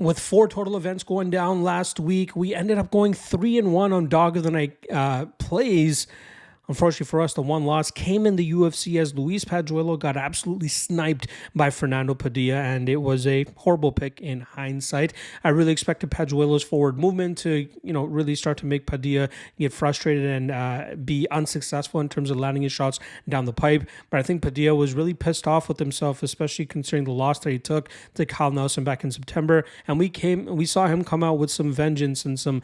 With 4 total events going down last week, we ended up going 3-1 on Dog of the Night plays. Unfortunately for us, the one loss came in the UFC as Luis Pajuelo got absolutely sniped by Fernando Padilla, and it was a horrible pick in hindsight. I really expected Pajuelo's forward movement to, really start to make Padilla get frustrated and be unsuccessful in terms of landing his shots down the pipe. But I think Padilla was really pissed off with himself, especially considering the loss that he took to Kyle Nelson back in September. And we saw him come out with some vengeance and some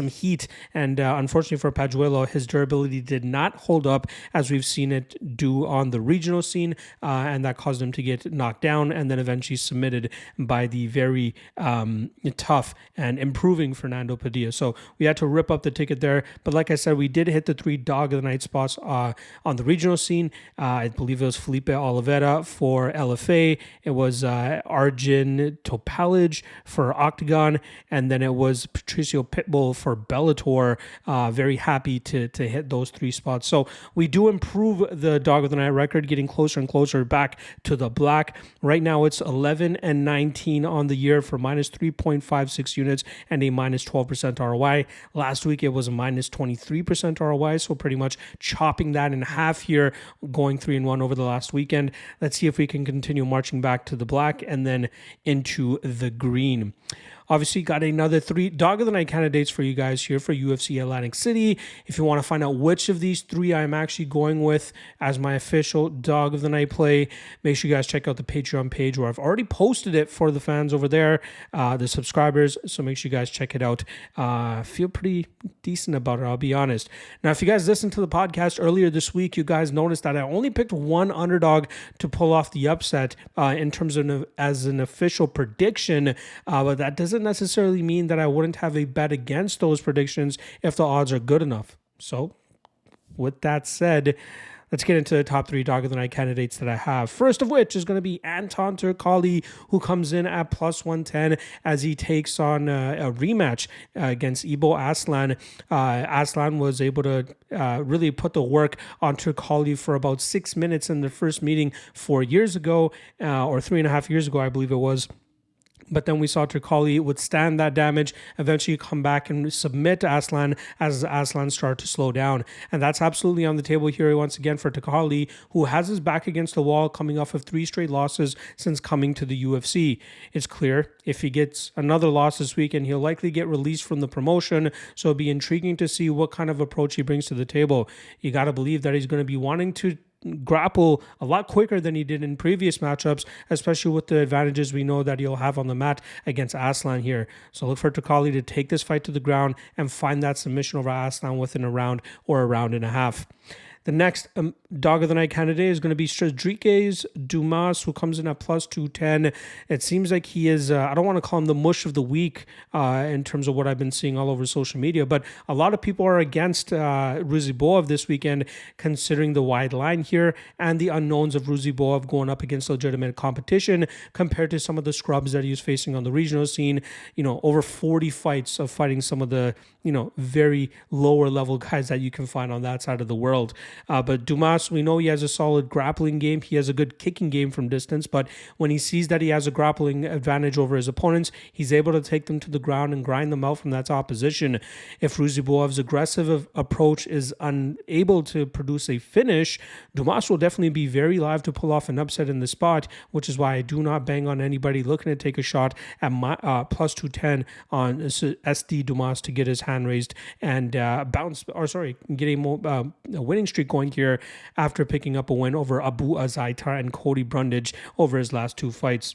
heat. And unfortunately for Pajuelo, his durability did not hold up as we've seen it do on the regional scene, and that caused him to get knocked down and then eventually submitted by the very tough and improving Fernando Padilla. So we had to rip up the ticket there. But like I said, we did hit the 3 Dog of the Night spots on the regional scene. I believe it was Felipe Oliveira for LFA. It was Anton Turkalj for OKTAGON, and then it was Patricio Pitbull for Bellator. Very happy to hit those 3 spots. So we do improve the Dog of the Night record, getting closer and closer back to the black. Right now it's 11-19 on the year for minus 3.56 units and a minus 12% ROI. Last week it was a minus 23% ROI, so pretty much chopping that in half here, going 3-1 over the last weekend. Let's see if we can continue marching back to the black and then into the green. Obviously, got another 3 Dog of the Night candidates for you guys here for UFC Atlantic City. If you want to find out which of these 3 I'm actually going with as my official Dog of the Night play, make sure you guys check out the Patreon page where I've already posted it for the fans over there, the subscribers. So make sure you guys check it out. Feel pretty decent about it, I'll be honest. Now, if you guys listened to the podcast earlier this week, you guys noticed that I only picked one underdog to pull off the upset in terms of as an official prediction, but that doesn't necessarily mean that I wouldn't have a bet against those predictions if the odds are good enough. So with that said, let's get into the top 3 Dog of the Night candidates that I have. First of which is going to be Anton Turkalj, who comes in at plus 110 as he takes on a rematch against Ibo Aslan. Aslan was able to really put the work on Turkalj for about 6 minutes in the first meeting 4 years ago, or 3.5 years ago, I believe it was. But then we saw Turkalj withstand that damage, eventually come back and submit Aslan as Aslan started to slow down. And that's absolutely on the table here once again for Turkalj, who has his back against the wall coming off of 3 straight losses since coming to the UFC. It's clear if he gets another loss this weekend, he'll likely get released from the promotion. So it'll be intriguing to see what kind of approach he brings to the table. You got to believe that he's going to be wanting to grapple a lot quicker than he did in previous matchups, especially with the advantages we know that he'll have on the mat against Aslan here. So look for Turkalj to take this fight to the ground and find that submission over Aslan within a round or a round and a half. The next Dog of the Night candidate is going to be Sedriques Dumas, who comes in at plus 210. It seems like he is, I don't want to call him the mush of the week in terms of what I've been seeing all over social media, but a lot of people are against Ruziboev this weekend, considering the wide line here and the unknowns of Ruziboev going up against legitimate competition compared to some of the scrubs that he was facing on the regional scene. Over 40 fights of fighting some of the, very lower level guys that you can find on that side of the world. But Dumas, we know he has a solid grappling game. He has a good kicking game from distance, but when he sees that he has a grappling advantage over his opponents, he's able to take them to the ground and grind them out from that top position. If Ruziboev's aggressive approach is unable to produce a finish, Dumas will definitely be very live to pull off an upset in the spot, which is why I do not bang on anybody looking to take a shot at plus 210 on SD Dumas to get his hand raised and get a winning streak going here after picking up a win over Abu Azaitar and Cody Brundage over his last 2 fights.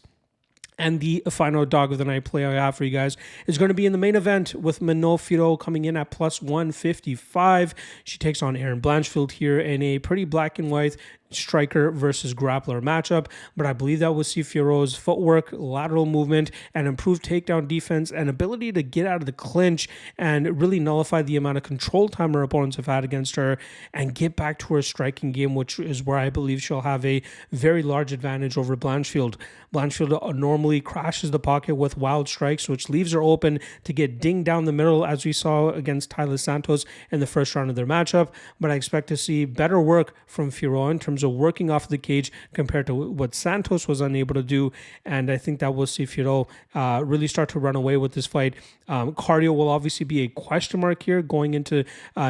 And the final Dog of the Night play I have for you guys is going to be in the main event with Manon Fiorot coming in at plus 155. She takes on Erin Blanchfield here in a pretty black and white striker versus grappler matchup, but I believe that we'll see Fiorot's footwork, lateral movement, and improved takedown defense and ability to get out of the clinch and really nullify the amount of control time her opponents have had against her and get back to her striking game, which is where I believe she'll have a very large advantage over Blanchfield. Blanchfield normally crashes the pocket with wild strikes, which leaves her open to get dinged down the middle, as we saw against Tyler Santos in the first round of their matchup, but I expect to see better work from Fiorot in terms terms of working off the cage compared to what Santos was unable to do. And I think that we'll see Fiorot really start to run away with this fight. Cardio will obviously be a question mark here going into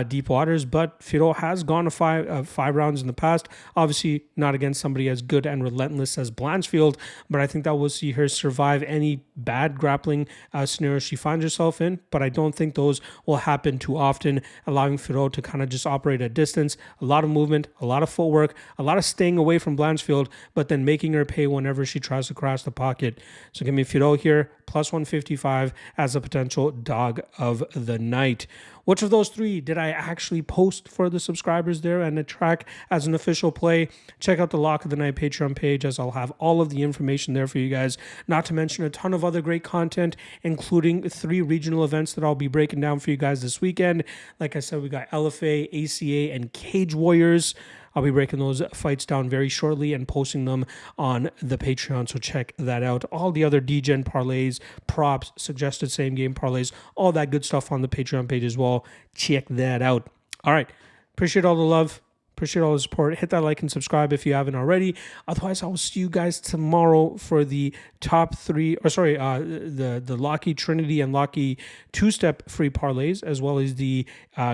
deep waters, but Fiorot has gone to five rounds in the past. Obviously not against somebody as good and relentless as Blanchfield, but I think that we'll see her survive any bad grappling scenario she finds herself in. But I don't think those will happen too often, allowing Fiorot to kind of just operate at distance, a lot of movement, a lot of footwork, a lot of staying away from Blanchfield, but then making her pay whenever she tries to cross the pocket. So give me Fiorot here, plus 155 as a potential dog of the night. Which of those three did I actually post for the subscribers there and track as an official play? Check out the Lock of the Night Patreon page, as I'll have all of the information there for you guys. Not to mention a ton of other great content, including 3 regional events that I'll be breaking down for you guys this weekend. Like I said, we got LFA, ACA, and Cage Warriors. I'll be breaking those fights down very shortly and posting them on the Patreon, so check that out. All the other DGen parlays, props, suggested same game parlays, all that good stuff on the Patreon page as well. Check that out. All right. Appreciate all the love. Appreciate all the support. Hit that like and subscribe if you haven't already. Otherwise, I will see you guys tomorrow for the top 3, the Locky Trinity and Locky 2-step free parlays, as well as the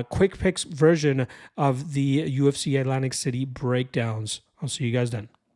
quick picks version of the UFC Atlantic City breakdowns. I'll see you guys then.